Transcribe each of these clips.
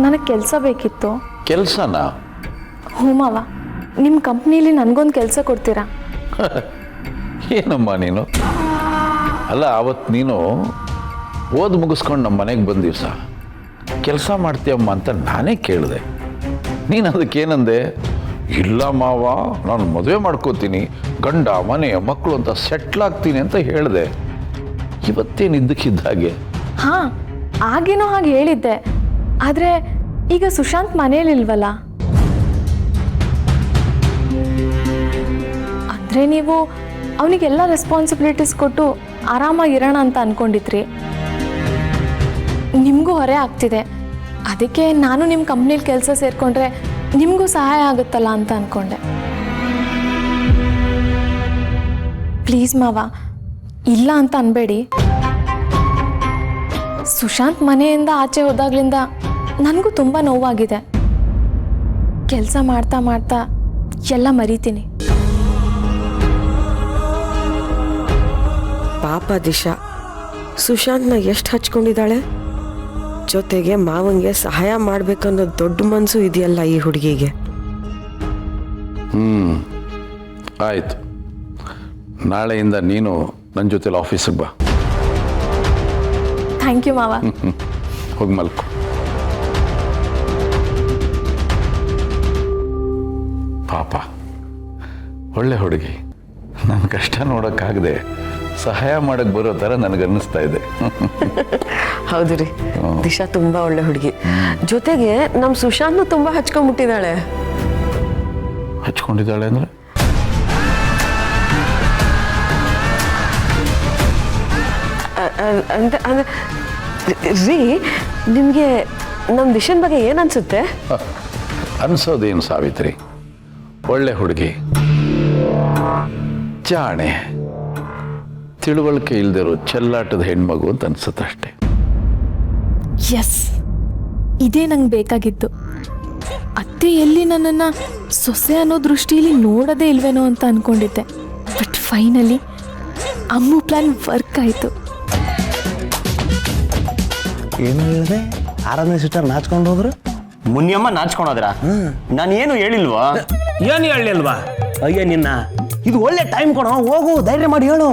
ನನಗೆ ಕೆಲಸ ಬೇಕಿತ್ತು. ಕೆಲಸನಾ? ಹ್ಞೂ ಮಾವ, ನಿಮ್ಮ ಕಂಪ್ನೀಲಿ ನನಗೊಂದು ಕೆಲಸ ಕೊಡ್ತೀರಾ? ಏನಮ್ಮ ನೀನು? ಅಲ್ಲ, ಅವತ್ತು ನೀನು ಓದು ಮುಗಿಸ್ಕೊಂಡು ನಮ್ಮ ಮನೆಗೆ ಬಂದ ದಿವಸ ಕೆಲಸ ಮಾಡ್ತೀಯಮ್ಮ ಅಂತ ನಾನೇ ಕೇಳಿದೆ. ನೀನು ಅದಕ್ಕೇನಂದೆ? ಇಲ್ಲ ಮಾವ, ನಾನು ಮದುವೆ ಮಾಡ್ಕೋತೀನಿ, ಗಂಡ ಮನೆ ಮಕ್ಕಳು ಅಂತ ಸೆಟ್ಲ್ ಆಗ್ತೀನಿ ಅಂತ ಹೇಳಿದೆ. ಇವತ್ತೇನು ಇದ್ದಕ್ಕಿದ್ದಾಗೆ? ಹಾಂ, ಆಗೇನೋ ಹಾಗೆ ಹೇಳಿದ್ದೆ. ಆದರೆ ಈಗ ಸುಶಾಂತ್ ಮನೇಲಿಲ್ವಲ್ಲ. ಅಂದರೆ ನೀವು ಅವನಿಗೆಲ್ಲ ರೆಸ್ಪಾನ್ಸಿಬಿಲಿಟೀಸ್ ಕೊಟ್ಟು ಆರಾಮಾಗಿರೋಣ ಅಂತ ಅಂದ್ಕೊಂಡಿದ್ರಿ. ನಿಮಗೂ ಹೊರೆ ಆಗ್ತಿದೆ. ಅದಕ್ಕೆ ನಾನು ನಿಮ್ಮ ಕಂಪ್ನಿಲಿ ಕೆಲಸ ಸೇರಿಕೊಂಡ್ರೆ ನಿಮಗೂ ಸಹಾಯ ಆಗುತ್ತಲ್ಲ ಅಂತ ಅಂದ್ಕೊಂಡೆ. ಪ್ಲೀಸ್ ಮಾವ, ಇಲ್ಲ ಅಂತ ಅನ್ಬೇಡಿ. ಸುಶಾಂತ್ ಮನೆಯಿಂದ ಆಚೆ ಹೋದಾಗ್ಲಿಂದ ನನಗೂ ತುಂಬ ನೋವಾಗಿದೆ. ಕೆಲಸ ಮಾಡ್ತಾ ಮಾಡ್ತಾ ಎಲ್ಲ ಮರಿತೀನಿ. ಪಾಪ ದಿಶಾ ಸುಶಾಂತ್ನ ಎಷ್ಟು ಹಚ್ಕೊಂಡಿದ್ದಾಳೆ. ಜೊತೆಗೆ ಮಾವಂಗೆ ಸಹಾಯ ಮಾಡ್ಬೇಕನ್ನೋ ದೊಡ್ಡ ಮನಸ್ಸು ಇದೆಯಲ್ಲ ಈ ಹುಡುಗಿಗೆ. ಆಯಿತು, ನಾಳೆಯಿಂದ ನೀನು ನನ್ನ ಜೊತೆಲಿ ಆಫೀಸಿಗೆ ಬಾ. ಥ್ಯಾಂಕ್ ಯು ಮಾವ. ಹೋಗಿ ಮಲ್ಕೊ. ಪಾಪ, ಒಳ್ಳೆ ಹುಡುಗಿ. ನನ್ನ ಕಷ್ಟ ನೋಡೋಕ್ಕಾಗದೆ ಸಹಾಯ ಮಾಡಕ್ಕೆ ಬರೋ ಥರ ನನಗನ್ನಿಸ್ತಾ ಇದೆ. ಹೌದು ರೀ, ದಿಶಾ ತುಂಬಾ ಒಳ್ಳೆ ಹುಡುಗಿ. ಜೊತೆಗೆ ನಮ್ಮ ಸುಶಾಂತ್ನು ತುಂಬಾ ಹಚ್ಕೊಂಡ್ಬಿಟ್ಟಿದ್ದಾಳೆ. ಹಚ್ಕೊಂಡಿದ್ದಾಳೆ ಅಂದರೆ? ರೀ, ನಿಮಗೆ ನಮ್ಮ ದಿಶನ್ ಬಗ್ಗೆ ಏನು ಅನ್ಸುತ್ತೆ? ಅನ್ಸೋದೇನು ಸಾವಿತ್ರಿ, ಒಳ್ಳೆ ಹುಡುಗಿ, ಜಾಣೆ, ತಿಳುವಳಿಕೆ ಇಲ್ದಿರೋ ಚೆಲ್ಲಾಟದ ಹೆಣ್ಮಗು ಅಂತ ಅನ್ಸುತ್ತೆ ಅಷ್ಟೇ. ಎಸ್, ಇದೇ ನಂಗೆ ಬೇಕಾಗಿತ್ತು. ಅತ್ತೆ ಎಲ್ಲಿ ನನ್ನನ್ನು ಸೊಸೆ ಅನ್ನೋ ದೃಷ್ಟಿಯಲ್ಲಿ ನೋಡೋದೇ ಇಲ್ವೇನೋ ಅಂತ ಅಂದ್ಕೊಂಡಿದ್ದೆ. But finally Ammu plan work ಆಯಿತು. ಏನು ಹೇಳಿದೆ? ಆರಾಧನೆ ಸಿಸ್ಟರ್ ನಾಚ್ಕೊಂಡು ಹೋದ್ರು? ಮುನಿಯಮ್ಮ ನಾಚ್ಕೊಂಡೋದ್ರ? ನಾನು ಏನು ಹೇಳಿಲ್ವಾ? ಏನು ಹೇಳಿಲ್ವಾ? ಅಯ್ಯ ನಿನ್ನ, ಇದು ಒಳ್ಳೆ ಟೈಮ್ ಕಣೋ, ಹೋಗು, ಧೈರ್ಯ ಮಾಡಿ ಹೇಳು.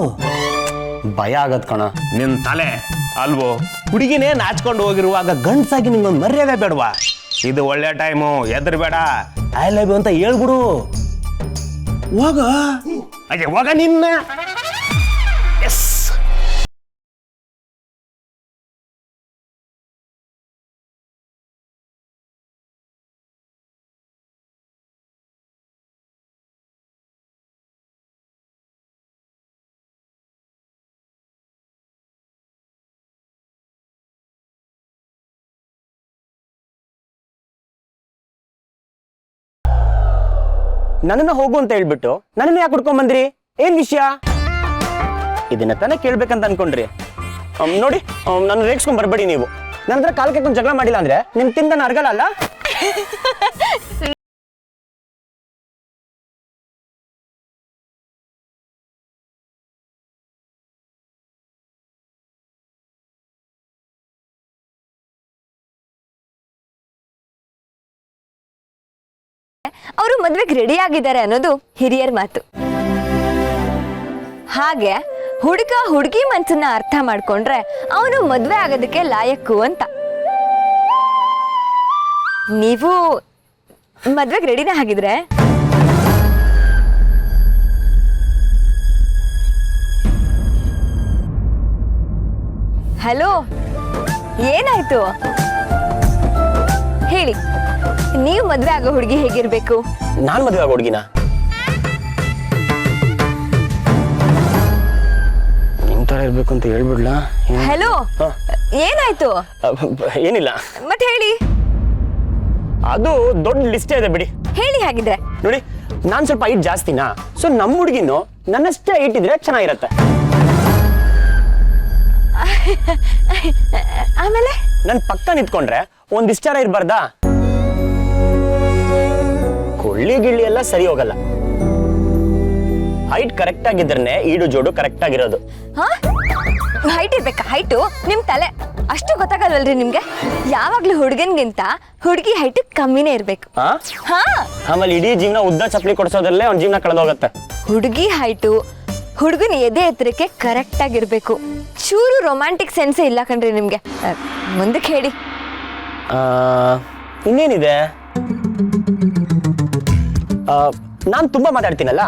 ಭಯ ಆಗತ್ ಕಣ. ನಿನ್ ತಲೆ ಅಲ್ವೋ? ಹುಡುಗಿನೇ ನಾಚ್ಕೊಂಡು ಹೋಗಿರುವಾಗ ಗಂಡ್ಸಾಗಿ ನಿಂಗೊಂದು ಮರ್ಯಾದೆ ಬೇಡವಾ? ಇದು ಒಳ್ಳೆ ಟೈಮು, ಎದ್ರ ಬೇಡ, ಐ ಲವ್ ಯು ಅಂತ ಹೇಳ್ಬಿಡು. ಹೋಗ ಅಯ್ಯ, ಹೋಗ ನಿನ್ನ. ಎಸ್, ನನ್ನನ್ನ ಹೋಗು ಅಂತ ಹೇಳ್ಬಿಟ್ಟು ನನ್ನನ್ನ ಯಾಕೆ ಹುಡ್ಕೊಂಡ್ ಬಂದ್ರಿ? ಏನ್ ವಿಷಯ? ಇದನ್ನ ತಾನೇ ಕೇಳ್ಬೇಕಂತ ಅನ್ಕೊಂಡ್ರಿ. ನೋಡಿ, ನನ್ನ ರೇಗ್ಸ್ಕೊಂಡ್ ಬರ್ಬೇಡಿ ನೀವು. ನನ್ನ ಹತ್ರ ಕಾಲಕ್ಕೆ ಒಂದು ಜಗಳ ಮಾಡಿಲ್ಲ ಅಂದ್ರೆ ನಿಮ್ ತಿಂದ ಅರ್ಗಲ್ಲ ಅಲ್ಲ. ಅವರು ಮದ್ವೆಗೆ ರೆಡಿ ಆಗಿದ್ದಾರೆ ಅನ್ನೋದು ಹಿರಿಯರ ಮಾತು. ಹಾಗೆ ಹುಡುಗ ಹುಡುಗಿ ಮನ್ಸನ್ನ ಅರ್ಥ ಮಾಡ್ಕೊಂಡ್ರೆ ಅವನು ಮದ್ವೆ ಆಗೋದಕ್ಕೆ ಲಾಯಕ್ಕು ಅಂತ. ನೀವು ಮದ್ವೆಗೆ ರೆಡಿನ ಆಗಿದ್ರೆ? ಹಲೋ, ಏನಾಯ್ತು ಹೇಳಿ. ನೀವು ಮದ್ವೆ ಆಗೋ ಹುಡುಗಿ ಹೇಗಿರ್ಬೇಕು? ನಾನ್ ಮದ್ವೆ ಆಗೋ ಹುಡುಗಿನ? ನಿಮ್ ತರ ಇರ್ಬೇಕು ಅಂತ ಹೇಳ್ಬಿಡ್ಲಾ? ಹಲೋ, ಏನಾಯ್ತು? ಏನಿಲ್ಲ. ಮತ್ತೆ ಹೇಳಿ. ಅದು ದೊಡ್ಡ ಲಿಸ್ಟೇ ಇದೆ ಬಿಡಿ. ಹೇಳಿ ಹಾಗಿದ್ರೆ. ನೋಡಿ, ನಾನ್ ಸ್ವಲ್ಪ ಹೈಟ್ ಜಾಸ್ತಿನಾ, ಸೊ ನಮ್ಮ ಹುಡುಗಿನು ನನ್ನಷ್ಟೇ ಹೈಟ್ ಇದ್ರೆ ಚೆನ್ನಾಗಿರತ್ತೆ. ಆಮೇಲೆ ನನ್ ಪಕ್ಕ ನಿಂತ್ಕೊಂಡ್ರೆ ಒಂದಿಷ್ಟಾರ ಇರ್ಬಾರ್ದಾ? ಕೊಳ್ಳಿ ಗಿಳ್ಳಿ ಎಲ್ಲ ಸರಿ ಹೋಗಲ್ಲ. ಹೈಟ್ ಕರೆಕ್ಟ್ ಆಗಿದ್ರೆ ಈಡು ಜೋಡು ಕರೆಕ್ಟ್ ಆಗಿರೋದು. ಹೈಟ್ ಇರ್ಬೇಕಾ? ಹೈಟು ನಿಮ್ ತಲೆ. ಅಷ್ಟು ಗೊತ್ತಾಗಲ್ವಲ್ರಿ ನಿಮ್ಗೆ? ಯಾವಾಗ್ಲೂ ಹುಡುಗನ್ಗಿಂತ ಹುಡುಗಿ ಹೈಟ್ ಕಮ್ಮಿನೇ ಇರ್ಬೇಕು. ಹಾ, ಆಮೇಲೆ ಇಡೀ ಜೀವನ ಉದ್ದ ಚಪ್ಪಲಿ ಕೊಡ್ಸೋದ್ರಲ್ಲೇ ಅವ್ನ ಜೀವನ ಕಳೆದೋಗತ್ತೆ. ಹುಡುಗಿ ಹೈಟು ಹುಡುಗನ ಎದೆ ಎತ್ತರಕ್ಕೆ ಕರೆಕ್ಟ್ ಆಗಿರ್ಬೇಕು. ಚೂರು ರೊಮ್ಯಾಂಟಿಕ್ ಸೆನ್ಸೇ ಇಲ್ಲ ಕಣ್ರಿ ನಿಮ್ಗೆ. ಮುಂದಕ್ಕೆ ಹೇಳಿ. ಇನ್ನೇನಿದೆ? ನಾನು ತುಂಬಾ ಮಾತಾಡ್ತೀನಲ್ಲ,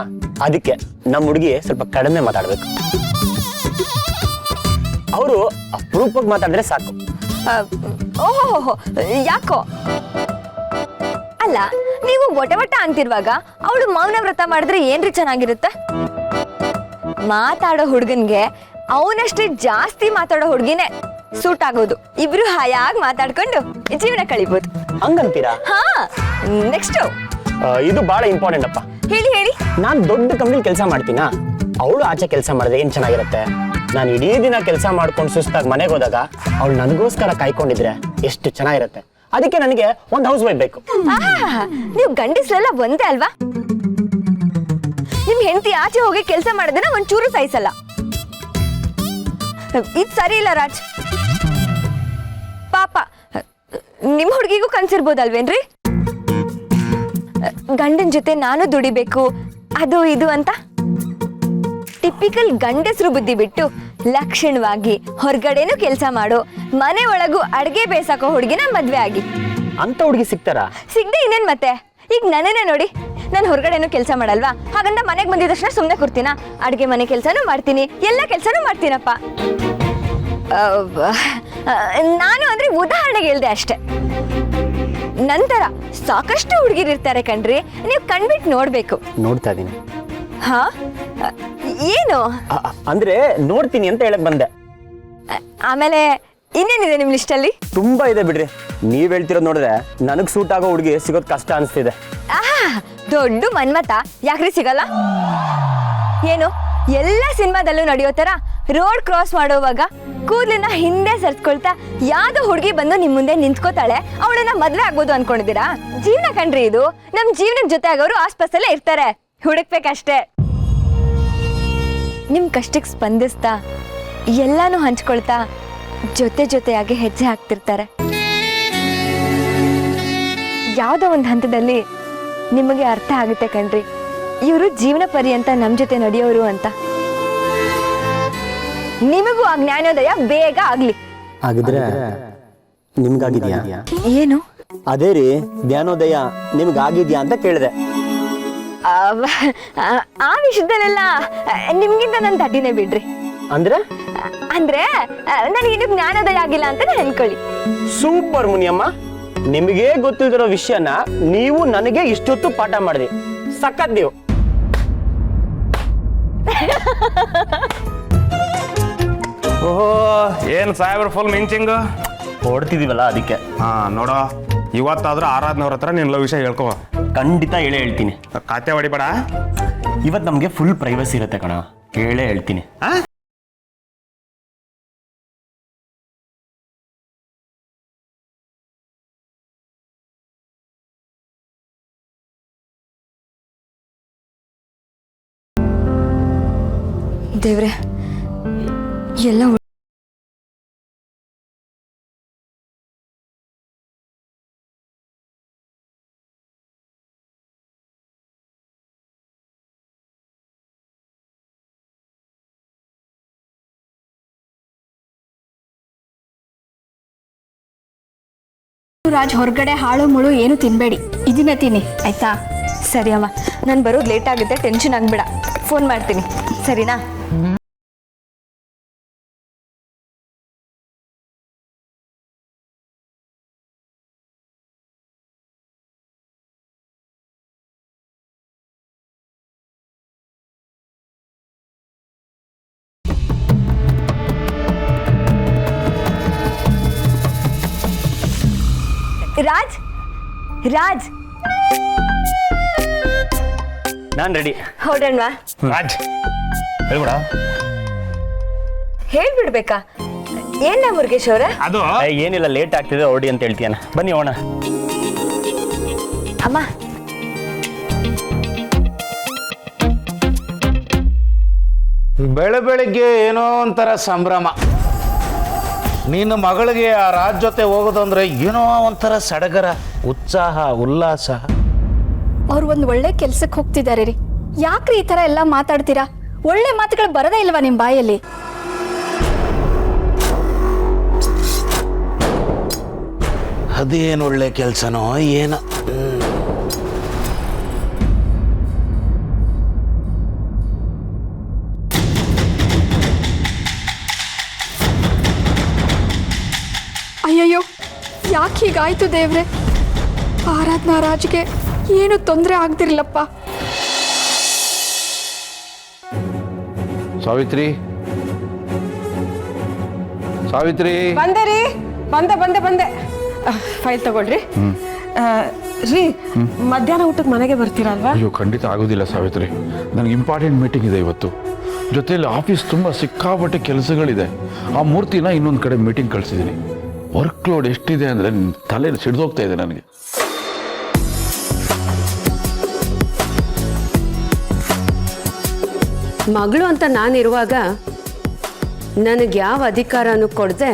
ಅದಕ್ಕೆ ನಮ್ಮ ಹುಡುಗಿ ಸ್ವಲ್ಪ ಕಡಿಮೆ ಮಾತಾಡ್ಬೇಕು. ಅವರು ಅಪರೂಪಕ್ಕೆ ಮಾತಾಡಿದ್ರೆ ಸಾಕು. ಓಹೋ, ಯಾಕೋ? ಅಲ್ಲ, ನೀವು ಒಟ ಅಂತಿರುವಾಗ ಅವಳು ಮೌನ ವ್ರತ ಮಾಡಿದ್ರೆ ಏನ್ರಿ ಚೆನ್ನಾಗಿರುತ್ತೆ? ಮಾತಾಡೋ ಹುಡುಗನ್ಗೆ ಅವನಷ್ಟೇ ಜಾಸ್ತಿ ಮಾತಾಡೋ ಹುಡುಗಿನೇ ಸೂಟ್ ಆಗೋದು. ಇಬ್ರು ಹಾಯಾಗಿ ಮಾತಾಡ್ಕೊಂಡು ಜೀವನ ಕಳಿಬಹುದು. ಹಂಗಂತೀರಾ? ಹಾ, ನೆಕ್ಸ್ಟ್ ಇದು ಬಹಳ ಇಂಪಾರ್ಟೆಂಟ್ ಅಪ್ಪ. ಹೇಳಿ. ನಾನ್ ದೊಡ್ಡ ಕಂಪ್ನಿ ಕೆಲಸ ಮಾಡ್ತೀನ, ಅವಳು ಆಚೆ ಕೆಲಸ ಮಾಡಿದ್ರೆ ಏನ್ ಚೆನ್ನಾಗಿರುತ್ತೆ. ನಾನು ಇಡೀ ದಿನ ಕೆಲಸ ಮಾಡ್ಕೊಂಡು ಸುಸ್ತಾಗಿ ಮನೆಗೆ ಹೋದಾಗ ಅವಳು ನನಗೋಸ್ಕರ ಕಾಯ್ಕೊಂಡಿದ್ರೆ ಎಷ್ಟು ಚೆನ್ನಾಗಿರುತ್ತೆ. ಅದಕ್ಕೆ ನನಗೆ ಒಂದು ಹೌಸ್ ವೈಫ್ ಬೇಕು. ನೀವು ಗಂಡಸ್ರೆಲ್ಲ ಒಂದೇ ಅಲ್ವಾ? ನಿಮ್ ಹೆಂಡತಿ ಆಚೆ ಹೋಗಿ ಕೆಲಸ ಮಾಡೋದನ್ನ ಒಂಚೂರು ಸಹಿಸಲ್ಲ. ಇದು ಸರಿ ಇಲ್ಲ ರಾಜ್. ಪಾಪ ನಿಮ್ ಹುಡುಗಿಗೂ ಕನ್ಸಿರ್ಬೋದಲ್ವೇನ್ರಿ? ಗಂಡನ ಜೊತೆ ನಾನು ದುಡಿಬೇಕು ಅದು ಇದು ಅಂತ. ಟಿಪಿಕಲ್ ಗಂಡಸ್ರು ಬುದ್ಧಿ ಬಿಟ್ಟು ಲಕ್ಷಣವಾಗಿ ಹೊರಗಡೆನೂ ಕೆಲಸ ಮಾಡೋ, ಮನೆ ಒಳಗೂ ಅಡ್ಗೆ ಬೇಸಾಕೋ ಹುಡುಗಿನ ಮದ್ವೆ ಆಗಿ. ಅಂತ ಹುಡುಗಿ ಸಿಗ್ತಾರಾ? ಸಿಗದೆ ಇನ್ನೇನ್ ಮತ್ತೆ? ಈಗ ನನ್ನೇ ನೋಡಿ, ನಾನು ಹೊರಗಡೆನೂ ಕೆಲಸ ಮಾಡಲ್ವಾ, ಹಾಗಂತ ಮನೆಗೆ ಬಂದಿದ ತಕ್ಷಣ ಸುಮ್ಮನೆ ಕೂರ್ತೀನ? ಅಡ್ಗೆ ಮನೆ ಕೆಲಸನೂ ಮಾಡ್ತೀನಿ, ಎಲ್ಲ ಕೆಲಸನೂ ಮಾಡ್ತೀನಪ್ಪ. ನಾನು ಅಂದ್ರೆ ಉದಾಹರಣೆಗೆ ಹೇಳ್ದೆ ಅಷ್ಟೆ. ನಂತರ ಸಾಕಷ್ಟು ಹುಡುಗಿರಿರ್ತಾರೆ ಕಣ್ರಿ, ನೀವು ಕಣ್ಬಿಟ್ಟು ನೋಡ್ಬೇಕು. ನೋಡ್ತಾ ಇದೀನಿ. ಹಾ, ಏನು? ಅಂದ್ರೆ ನೋಡ್ತೀನಿ ಅಂತ ಹೇಳಕ್ ಬಂದೆ. ಆಮೇಲೆ ಇನ್ನೇನಿದೆ ನಿಮ್ ಲಿಸ್ಟಲ್ಲಿ? ತುಂಬಾ ಇದೆ ಬಿಡ್ರಿ. ನೀವ್ ಹೇಳ್ತಿರೋದ್ ನೋಡಿದ್ರೆ ನನಗ್ ಸೂಟ್ ಆಗೋ ಹುಡುಗಿ ಸಿಗೋದ್ ಕಷ್ಟ ಅನ್ಸ್ತಿದೆ. ದೊಡ್ಡ ಮನ್ಮತ ಯಾಕ್ರಿ ಸಿಗಲ್ಲ? ಏನು ಎಲ್ಲ ಸಿನಿಮಾದಲ್ಲೂ ನಡೆಯೋ ತರ ರೋಡ್ ಕ್ರಾಸ್ ಮಾಡೋವಾಗ ಕೂದಲನ್ನ ಹಿಂದೆ ಸರ್ಸ್ಕೊಳ್ತಾ ಯಾವ್ದೋ ಹುಡುಗಿ ಬಂದು ನಿಮ್ ಮುಂದೆ ನಿಂತ್ಕೋತಾಳೆ, ಅವಳನ್ನ ಮದ್ವೆ ಆಗ್ಬೋದು ಅನ್ಕೊಂಡಿದ್ದೀರಾ? ಜೀವನ ಕಣ್ರಿ ಇದು. ನಮ್ ಜೀವನದ ಜೊತೆ ಆಗೋರು ಆಸ್ಪಾಸಲ್ಲೇ ಇರ್ತಾರೆ, ಹುಡುಕ್ಬೇಕಷ್ಟೇ. ನಿಮ್ ಕಷ್ಟಕ್ಕೆ ಸ್ಪಂದಿಸ್ತಾ ಎಲ್ಲಾನು ಹಂಚ್ಕೊಳ್ತಾ ಜೊತೆಯಾಗಿ ಹೆಜ್ಜೆ ಹಾಕ್ತಿರ್ತಾರೆ. ಯಾವ್ದೋ ಒಂದು ಹಂತದಲ್ಲಿ ನಿಮಗೆ ಅರ್ಥ ಆಗುತ್ತೆ ಕಣ್ರಿ, ಇವರು ಜೀವನ ಪರ್ಯಂತ ನಮ್ ಜೊತೆ ನಡೆಯೋರು ಅಂತ. ನಿಮಗೂ ಆ ಜ್ಞಾನೋದಯ ಬೇಗ ಆಗ್ಲಿ. ಹಾಗಿದ್ರೆ ನಿಮ್ಗಾಗಿದ್ಯಾ? ಏನು? ಅದೇ ರೀ, ಜ್ಞಾನೋದಯ ನಿಮ್ಗಾಗಿದ್ಯಾ ಅಂತ ಕೇಳಿದೆ. ಆ ವಿಷಯದಲ್ಲೆಲ್ಲ ನಿಮ್ಗಿಂತ ನನ್ ತಡ್ಡಿನೇ ಬಿಡ್ರಿ. ಅಂದ್ರೆ ನನಗಿನ್ನೂ ಜ್ಞಾನೋದಯ ಆಗಿಲ್ಲ ಅಂತ ಅನ್ಕೊಳ್ಳಿ. ಸೂಪರ್ ಮುನಿಯಮ್ಮ, ನಿಮಗೆ ಗೊತ್ತಿಲ್ದಿರೋ ವಿಷಯನ ನೀವು ನನಗೆ ಇಷ್ಟೊತ್ತು ಪಾಠ ಮಾಡಿದ್ರಿ. ಸಖತ್ ನೀವು. ಓಹೋ, ಏನ್ ಸಾಹೇಬ್ರ ಫುಲ್ ಮಿಂಚಿಂಗ್ ಹೊಡ್ತಿದೀವಲ್ಲ ಅದಕ್ಕೆ. ಹಾ, ನೋಡೋ, ಇವತ್ತಾದ್ರೂ ಆರಾಧನವ್ರ ಹತ್ರ ನಿನ್ನ ವಿಷಯ ಹೇಳ್ಕೋ. ಖಂಡಿತ ಹೇಳೇ ಹೇಳ್ತೀನಿ. ಖಾತೆ ಹೊಡಿಬೇಡ. ಇವತ್ತು ನಮ್ಗೆ ಫುಲ್ ಪ್ರೈವಸಿ ಇರುತ್ತೆ ಕಣ, ಹೇಳೇ ಹೇಳ್ತೀನಿ. ದೇವ್ರೆ, ಎಲ್ಲ ರಾಜ್, ಹೊರಗಡೆ ಹಾಳು ಮುಳು ಏನು ತಿನ್ಬೇಡಿ, ಇದನ್ನ ತಿನ್ನಿ ಆಯ್ತಾ? ಸರಿ ಅಮ್ಮ, ನಾನು ಬರೋದು ಲೇಟ್ ಆಗುತ್ತೆ, ಟೆನ್ಷನ್ ಆಗ್ಬೇಡ, ಫೋನ್ ಮಾಡ್ತೀನಿ, ಸರಿನಾ? ರಾಜ್, ನಾನ್ ರೆಡಿ. ಹೊರಡೋಣವಾ? ರಾಜ್ ಹೇಳ್ಬಿಡ. ಹೇಳ್ಬಿಡ್ಬೇಕಾ? ಏನ ಮುರುಗೇಶ್ ಅವ್ರೆ? ಅದು ಏನಿಲ್ಲ, ಲೇಟ್ ಆಗ್ತಿದೆ, ಹೊರಡಿ ಅಂತ ಹೇಳ್ತೀಯನ. ಬನ್ನಿ ಹೋಣ. ಅಮ್ಮ, ಬೆಳಗ್ಗೆ ಏನೋ ಒಂಥರ ಸಂಭ್ರಮ. ನಿನ್ನ ಮಗಳಿಗೆ ಆ ರಾಜ್ ಜೊತೆ ಹೋಗೋದಂದ್ರೆ ಏನೋ ಒಂಥರ ಸಡಗರ, ಉತ್ಸಾಹ, ಉಲ್ಲಾಸ. ಅವ್ರು ಒಂದು ಒಳ್ಳೆ ಕೆಲ್ಸಕ್ಕೆ ಹೋಗ್ತಿದ್ದಾರೆ ರೀ. ಯಾಕ್ರಿ ಈ ಥರ ಎಲ್ಲ ಮಾತಾಡ್ತೀರಾ? ಒಳ್ಳೆ ಮಾತುಗಳು ಬರದೇ ಇಲ್ವಾ ನಿಮ್ಮ ಬಾಯಲ್ಲಿ? ಅದೇನು ಒಳ್ಳೆ ಕೆಲಸನೋ ಏನೋ. ಅಯ್ಯಯ್ಯೋ, ಯಾಕೆ ಹೀಗಾಯ್ತು ದೇವ್ರೆ? ಆರಾಧನಾ ರಾಜ್ಗೆ ಏನು ತೊಂದರೆ ಆಗ್ತಿರ್ಲಪ್ಪ. ಸಾವಿತ್ರಿ, ಸಾವಿತ್ರಿ. ಬಂದೆ ರೀ, ಬಂದೆ. ಫೈಲ್ ತಗೊಳ್ರಿ. ರೀ, ಮಧ್ಯಾಹ್ನ ಊಟಕ್ಕೆ ಮನೆಗೆ ಬರ್ತೀರಲ್ವಾ? ಅಯ್ಯೋ, ಖಂಡಿತ ಆಗೋದಿಲ್ಲ ಸಾವಿತ್ರಿ. ನನಗೆ ಇಂಪಾರ್ಟೆಂಟ್ ಮೀಟಿಂಗ್ ಇದೆ ಇವತ್ತು. ಜೊತೆಯಲ್ಲಿ ಆಫೀಸ್ ತುಂಬ ಸಿಕ್ಕಾಪಟ್ಟೆ ಕೆಲಸಗಳಿದೆ. ಆ ಮೂರ್ತಿನ ಇನ್ನೊಂದು ಕಡೆ ಮೀಟಿಂಗ್ ಕಳಿಸಿದ್ದೀನಿ. ವರ್ಕ್ ಲೋಡ್ ಎಷ್ಟಿದೆ ಅಂದರೆ ತಲೆ ಸಿಡ್ದೋಗ್ತಾ ಇದೆ ನನಗೆ. ಮಗಳು ಅಂತ ನಾನಿರುವಾಗ ನನಗೆ ಯಾವ ಅಧಿಕಾರನೂ ಕೊಡದೆ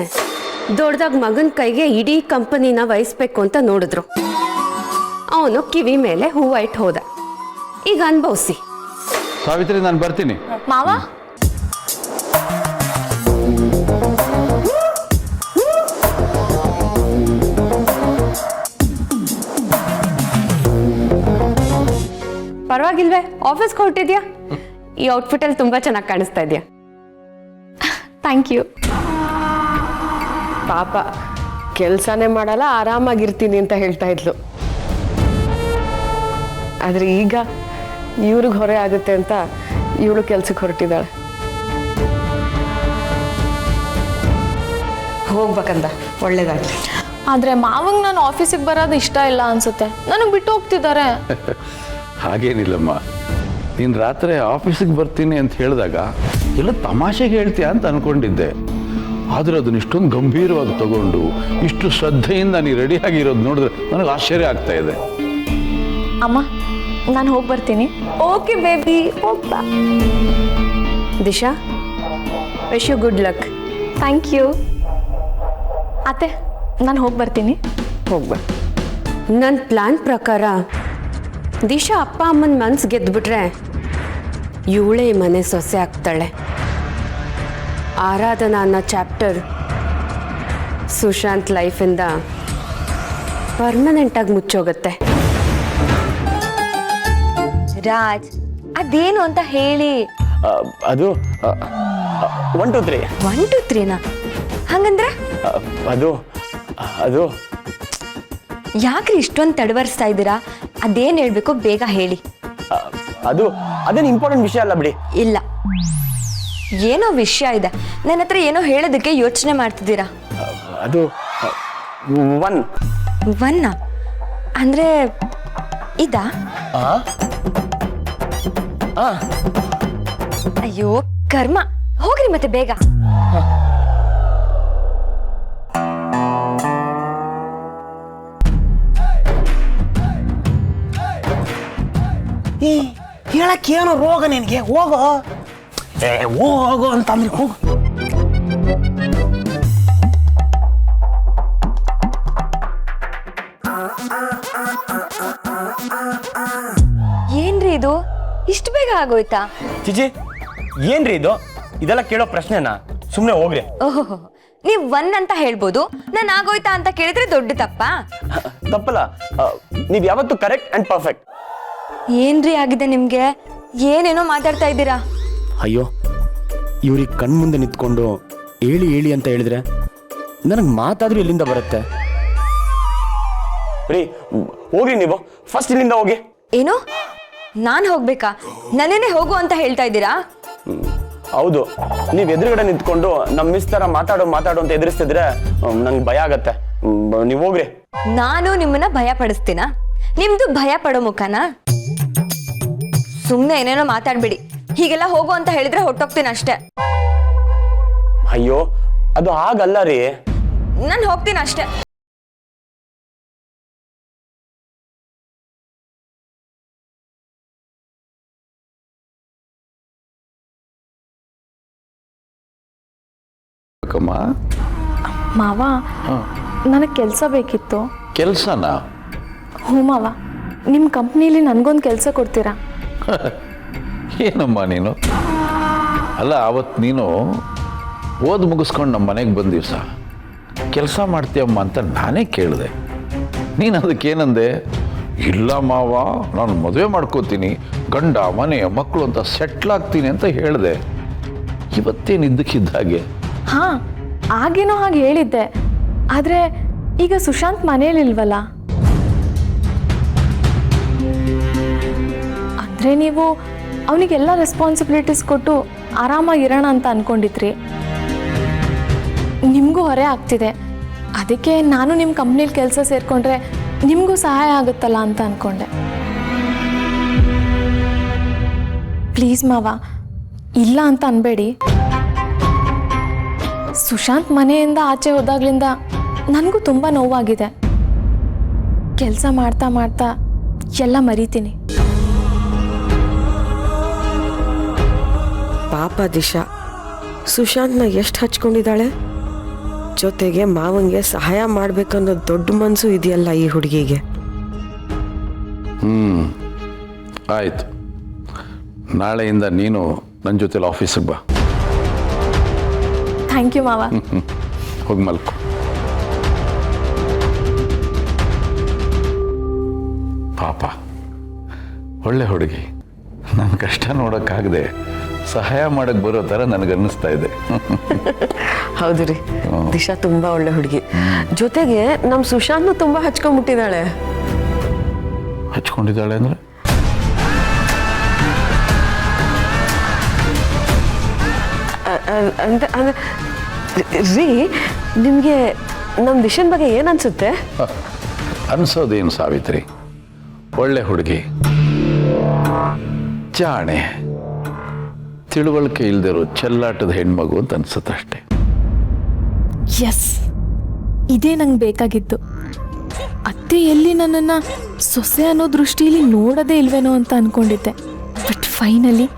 ದೊಡ್ಡದಾಗ ಮಗನ ಕೈಗೆ ಇಡೀ ಕಂಪನಿನ ವಹಿಸ್ಬೇಕು ಅಂತ ನೋಡಿದ್ರು. ಅವನು ಕಿವಿ ಮೇಲೆ ಹೂವು ಇಟ್ಟು ಹೋದ. ಈಗ ಅನುಭವಿಸಿ. ಸಾವಿತ್ರಿ, ನಾನು ಬರ್ತೀನಿ. ಮಾವ, ಪರವಾಗಿಲ್ವೇ? ಆಫೀಸ್ಗೆ ಹೊರಟಿದ್ಯಾ? ಈ ಔಟ್ಫಿಟಲ್ಲಿ ತುಂಬ ಚೆನ್ನಾಗಿ ಕಾಣಿಸ್ತಾ ಇದೆಯಾ. Thank you. ಪಾಪ ಕೆಲಸನೇ ಮಾಡಲ್ಲ, ಆರಾಮಾಗಿರ್ತೀನಿ ಅಂತ ಹೇಳ್ತಾ ಇದ್ಲು. ಆದ್ರೆ ಈಗ ಇವ್ರಿಗೆ ಹೊರೆ ಆಗುತ್ತೆ ಅಂತ ಇವಳು ಕೆಲ್ಸಕ್ಕೆ ಹೊರಟಿದ್ದಾಳೆ. ಹೋಗ್ಬೇಕಂದ, ಒಳ್ಳೇದಾಗ್ಲಿ. ಆದರೆ ಮಾವಂಗೆ ನಾನು ಆಫೀಸಿಗೆ ಬರೋದು ಇಷ್ಟ ಇಲ್ಲ ಅನ್ಸುತ್ತೆ. ನನಗೆ ಬಿಟ್ಟು ಹೋಗ್ತಿದ್ದಾರೆ. ಹಾಗೇನಿಲ್ಲಮ್ಮ, ನೀನು ರಾತ್ರಿ ಆಫೀಸಿಗೆ ಬರ್ತೀನಿ ಅಂತ ಹೇಳಿದಾಗ ಎಲ್ಲ ತಮಾಷೆಗೆ ಹೇಳ್ತೀಯ ಅಂತ ಅಂದ್ಕೊಂಡಿದ್ದೆ. ಆದರೆ ಅದನ್ನ ಇಷ್ಟೊಂದು ಗಂಭೀರವಾಗಿ ತಗೊಂಡು ಇಷ್ಟು ಶ್ರದ್ಧೆಯಿಂದ ನೀನು ರೆಡಿಯಾಗಿರೋದು ನೋಡಿದ್ರೆ ನನಗೆ ಆಶ್ಚರ್ಯ ಆಗ್ತಾ ಇದೆ. ಅಮ್ಮ, ನಾನು ಹೋಗಿ ಬರ್ತೀನಿ. ಓಕೆ ಬೇಬಿ, ಹೋಗ್ಬಾ. Disha, wish you good luck. Thank you ಅತ್ತೆ, ನಾನು ಹೋಗಿ ಬರ್ತೀನಿ. ಹೋಗ್ಬಾ. ನನ್ನ ಪ್ಲಾನ್ ಪ್ರಕಾರ ದಿಶಾ ಅಪ್ಪ ಅಮ್ಮನ ಮನ್ಸು ಗೆದ್ದುಬಿಟ್ರೆ ಇವಳೇ ಮನೆ ಸೊಸೆ ಆಗ್ತಾಳೆ. ಆರಾಧನಾ ಅನ್ನೋ ಚಾಪ್ಟರ್ ಸುಶಾಂತ್ ಲೈಫಿಂದ ಪರ್ಮನೆಂಟಾಗಿ ಮುಚ್ಚೋಗುತ್ತೆ. ರಾಜ್, ಅದೇನು ಅಂತ ಹೇಳಿ. ಅದು 1 2 3. 1 2 3ನಾ? ಹಂಗಂದ್ರೆ ಅದು ಅದು ಯಾಕ್ರಿ ಇಷ್ಟೊಂದು ತಡವರ್ಸ್ತಾ ಇದ್ದೀರಾ? ಅದೇನು ಹೇಳ್ಬೇಕು ಬೇಗ ಹೇಳಿ. ಅದೇನು ಇಂಪಾರ್ಟೆಂಟ್ ವಿಷಯ ಅಲ್ಲ ಬಿಡಿ. ಇಲ್ಲ, ಏನೋ ವಿಷಯ ಇದೆ. ನನ್ನ ಹತ್ರ ಏನೋ ಹೇಳೋದಕ್ಕೆ ಯೋಚನೆ ಮಾಡ್ತಿದ್ದೀರಾ. ಅದು 1 ಅಂದ್ರೆ ಇದಾ? ಅಯ್ಯೋ ಕರ್ಮ, ಹೋಗ್ರಿ ಮತ್ತೆ ಬೇಗ. ಹೇಳಕ್ಕೇನು ರೋಗ ನಿನಗೆ? ಹೋಗೋ, ಹೋಗೋ ಅಂತಂದ್ರೆ ಹೋಗು. ಏನ್ರಿ ಇದು, ಇಷ್ಟು ಬೇಗ ಆಗೋಯ್ತಾ? ಚಿಚಿ, ಏನ್ರಿ ಇದು? ಇದೆಲ್ಲ ಕೇಳೋ ಪ್ರಶ್ನೆನಾ? ಸುಮ್ಮನೆ ಹೋಗ್ರಿ. ಓಹೋ, ನೀವ್ 1 ಅಂತ ಹೇಳ್ಬೋದು, ನಾನು ಆಗೋಯ್ತಾ ಅಂತ ಕೇಳಿದ್ರೆ ದೊಡ್ಡ ತಪ್ಪಾ? ತಪ್ಪಲ್ಲ, ನೀವ್ ಯಾವತ್ತೂ ಕರೆಕ್ಟ್ ಅಂಡ್ ಪರ್ಫೆಕ್ಟ್. ಏನ್ರಿ ಆಗಿದೆ ನಿಮ್ಗೆ? ಏನೇನೋ ಮಾತಾಡ್ತಾ ಇದ್ದೀರಾ. ಅಯ್ಯೋ, ಇವ್ರಿಗೆ ಕಣ್ಮುಂದೆ ನಿಂತ್ಕೊಂಡು ಹೇಳಿ ಹೇಳಿ ಅಂತ ಹೇಳಿದ್ರೆ ನನಗೆ ಮಾತಾದ್ರೂ ಎಲ್ಲಿಂದ ಬರುತ್ತೆ? ರೀ, ಹೋಗ್ರಿ ನೀವು ಫಸ್ಟ್ ಇಲ್ಲಿಂದ ಹೋಗಿ. ಏನು, ನಾನು ಹೋಗ್ಬೇಕಾ? ನನ್ನೇನೆ ಹೋಗು ಅಂತ ಹೇಳ್ತಾ ಇದ್ದೀರಾ? ಹೌದು, ನೀವು ಎದುರುಗಡೆ ನಿಂತ್ಕೊಂಡು ನಮ್ಮ ಮಿಸ್ ತರ ಮಾತಾಡೋ ಅಂತ ಎದುರಿಸ್ತಿದ್ರೆ ನಂಗೆ ಭಯ ಆಗತ್ತೆ. ನೀವು ಹೋಗ್ರಿ. ನಾನು ನಿಮ್ಮನ್ನ ಭಯ ಪಡಿಸ್ತೀನ? ನಿಮ್ದು ಭಯ ಪಡೋ ಮುಖನಾ? ಸುಮ್ಮನೆ ಏನೇನೋ ಮಾತಾಡ್ಬೇಡಿ. ಹೀಗೆಲ್ಲ ಹೋಗು ಅಂತ ಹೇಳಿದ್ರೆ ಹೊಟ್ಟೋಗ್ತೀನಿ ಅಷ್ಟೇ. ಅಯ್ಯೋ, ಅದು ಹಾಗಲ್ಲ ರೀ. ನಾನು ಹೋಗ್ತೀನಿ ಅಷ್ಟೇ. ಮಾವ ನನಗೆ ಕೆಲಸ ಬೇಕಿತ್ತು. ಕೆಲಸನ? ಹ್ಞೂ ಮಾವ, ನಿಮ್ಮ ಕಂಪ್ನೀಲಿ ನನಗೊಂದು ಕೆಲಸ ಕೊಡ್ತೀರಾ? ಏನಮ್ಮ ನೀನು? ಅಲ್ಲ, ಅವತ್ತು ನೀನು ಓದ್ ಮುಗಿಸ್ಕೊಂಡು ನಮ್ಮ ಮನೆಗೆ ಬಂದ ದಿವಸ ಕೆಲಸ ಮಾಡ್ತೀಯಮ್ಮ ಅಂತ ನಾನೇ ಕೇಳಿದೆ. ನೀನು ಅದಕ್ಕೇನಂದೆ? ಇಲ್ಲ ಮಾವ, ನಾನು ಮದುವೆ ಮಾಡ್ಕೋತೀನಿ, ಗಂಡ ಮನೆ ಮಕ್ಕಳು ಅಂತ ಸೆಟ್ಲ್ ಆಗ್ತೀನಿ ಅಂತ ಹೇಳಿದೆ. ಇವತ್ತೇನು ಇದ್ದಕ್ಕಿದ್ದ ಹಾಗೆ? ಹಾಂ, ಆಗೇನೋ ಹಾಗೆ ಹೇಳಿದ್ದೆ. ಆದರೆ ಈಗ ಸುಶಾಂತ್ ಮನೇಲಿಲ್ವಲ್ಲ. ಅಂದರೆ ನೀವು ಅವನಿಗೆಲ್ಲ ರೆಸ್ಪಾನ್ಸಿಬಿಲಿಟೀಸ್ ಕೊಟ್ಟು ಆರಾಮಾಗಿರೋಣ ಅಂತ ಅಂದ್ಕೊಂಡಿದ್ರಿ. ನಿಮಗೂ ಹೊರೆ ಆಗ್ತಿದೆ. ಅದಕ್ಕೆ ನಾನು ನಿಮ್ಮ ಕಂಪ್ನಿಲಿ ಕೆಲಸ ಸೇರಿಕೊಂಡ್ರೆ ನಿಮಗೂ ಸಹಾಯ ಆಗುತ್ತಲ್ಲ ಅಂತ ಅಂದ್ಕೊಂಡೆ. ಪ್ಲೀಸ್ ಮಾವ, ಇಲ್ಲ ಅಂತ ಅನ್ಬೇಡಿ. ಸುಶಾಂತ್ ಮನೆಯಿಂದ ಆಚೆ ಹೋದಾಗ್ಲಿಂದ ನನಗೂ ತುಂಬ ನೋವಾಗಿದೆ. ಕೆಲಸ ಮಾಡ್ತಾ ಮಾಡ್ತಾ ಎಲ್ಲ ಮರಿತೀನಿ. ಪಾಪ ದಿಶಾ ಸುಶಾಂತ್ನ ಎಷ್ಟು ಹಚ್ಕೊಂಡಿದ್ದಾಳೆ. ಜೊತೆಗೆ ಮಾವಂಗೆ ಸಹಾಯ ಮಾಡ್ಬೇಕನ್ನೋ ದೊಡ್ಡ ಮನಸ್ಸು ಇದೆಯಲ್ಲ ಈ ಹುಡುಗಿಗೆ. ಆಯಿತು, ನಾಳೆಯಿಂದ ನೀನು ನನ್ನ ಜೊತೆಲಿ ಆಫೀಸಿಗೆ ಬಾ. ಥ್ಯಾಂಕ್ ಯು ಮಾವ. ಹೋಗಿ ಮಲ್ಕೊ. ಪಾಪ, ಒಳ್ಳೆ ಹುಡುಗಿ. ನನ್ನ ಕಷ್ಟ ನೋಡೋಕ್ಕಾಗದೆ ಸಹಾಯ ಮಾಡಕ್ಕೆ ಬರೋ ಥರ ನನಗನ್ನಿಸ್ತಾ ಇದೆ. ಹೌದು ರೀ, ದಿಶಾ ತುಂಬಾ ಒಳ್ಳೆ ಹುಡುಗಿ. ಜೊತೆಗೆ ನಮ್ಮ ಸುಶಾಂತ್ನು ತುಂಬಾ ಹಚ್ಕೊಂಡ್ಬಿಟ್ಟಿದ್ದಾಳೆ. ಹಚ್ಕೊಂಡಿದ್ದಾಳೆ ಅಂದರೆ? ರೀ, ನಿಮಗೆ ನಮ್ಮ ದಿಶನ್ ಬಗ್ಗೆ ಏನು ಅನ್ಸುತ್ತೆ? ಅನ್ಸೋದೇನು ಸಾವಿತ್ರಿ, ಒಳ್ಳೆ ಹುಡುಗಿ, ಜಾಣೆ, ತಿಳುವಳಿಕೆ ಇಲ್ದಿರೋ ಚೆಲ್ಲಾಟದ ಹೆಣ್ಮಗು ಅಂತ ಅನ್ಸುತ್ತೆ ಅಷ್ಟೇ. ಎಸ್, ಇದೇ ನಂಗೆ ಬೇಕಾಗಿತ್ತು. ಅತ್ತೆ ಎಲ್ಲಿ ನನ್ನನ್ನು ಸೊಸೆ ಅನ್ನೋ ದೃಷ್ಟಿಯಲ್ಲಿ ನೋಡೋದೇ ಇಲ್ವೇನೋ ಅಂತ ಅಂದ್ಕೊಂಡಿದ್ದೆ. But finally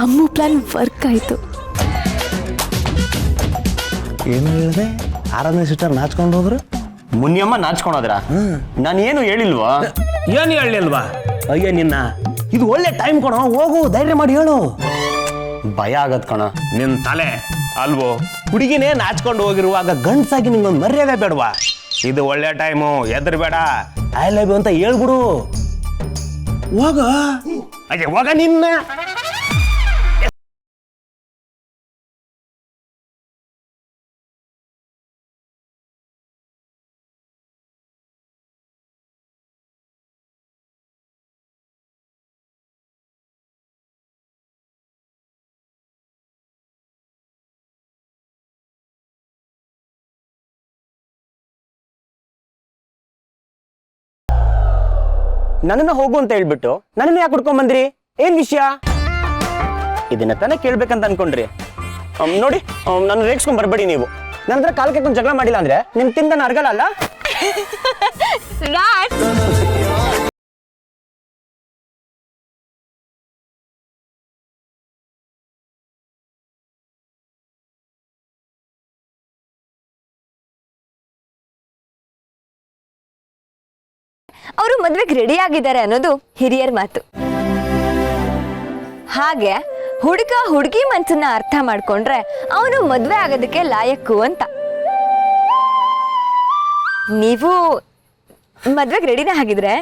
Ammu plan work ಆಯಿತು. ಏನು ಹೇಳಿದೆ? ಆರಾಧನೆ ಸಿಸ್ಟರ್ ನಾಚ್ಕೊಂಡು ಹೋದ್ರು, ಮುನಿಯಮ್ಮ ನಾಚ್ಕೊಂಡೋದ್ರ? ನಾನು ಏನು ಹೇಳಿಲ್ವಾ? ಏನು ಹೇಳಿಲ್ವಾ? ಅಯ್ಯ ನಿನ್ನ, ಇದು ಒಳ್ಳೆ ಟೈಮ್ ಕಣೋ, ಹೋಗು, ಧೈರ್ಯ ಮಾಡಿ ಹೇಳು. ಭಯ ಆಗತ್ ಕಣ. ನಿನ್ ತಲೆ ಅಲ್ವೋ? ಹುಡುಗಿನೇ ನಾಚ್ಕೊಂಡು ಹೋಗಿರುವಾಗ ಗಂಡ್ಸಾಗಿ ನಿಂಗೊಂದು ಮರ್ಯಾದೆ ಬೇಡವಾ? ಇದು ಒಳ್ಳೆ ಟೈಮು, ಹೆದರ್ಬೇಡ, ಐ ಲವ್ ಯು ಅಂತ ಹೇಳ್ಬಿಡು. ಹೋಗ ಅಯ್ಯ, ಹೋಗ ನಿನ್ನ. ನನ್ನನ್ನು ಹೋಗು ಅಂತ ಹೇಳ್ಬಿಟ್ಟು ನನ್ನನ್ನು ಯಾಕೆ ಹುಡ್ಕೊಂಡ್ ಬಂದ್ರಿ? ಏನ್ ವಿಷಯ? ಇದನ್ನ ತಾನೇ ಕೇಳ್ಬೇಕಂತ ಅನ್ಕೊಂಡ್ರಿ. ನೋಡಿ, ನನ್ನ ರೇಗ್ಸ್ಕೊಂಡ್ ಬರ್ಬೇಡಿ ನೀವು. ನಂತರ ಕಾಲ್ ಕೆಕ್ಕೊಂಡ್ ಜಗಳ ಮಾಡಿಲ್ಲ ಅಂದ್ರೆ ನಿಮ್ ತಿಂದ ಅರ್ಗಲ್ಲ ಅಲ್ಲ. ಅವರು ಮದ್ವೆಗೆ ರೆಡಿ ಆಗಿದ್ದಾರೆ ಅನ್ನೋದು ಹಿರಿಯರ ಮಾತು. ಹಾಗೆ ಹುಡುಗ ಹುಡುಗಿ ಮನ್ಸನ್ನ ಅರ್ಥ ಮಾಡ್ಕೊಂಡ್ರೆ ಅವನು ಮದ್ವೆ ಆಗೋದಕ್ಕೆ ಲಾಯಕ್ಕು ಅಂತ. ನೀವು ಮದ್ವೆಗೆ ರೆಡಿನೇ ಆಗಿದ್ರೆ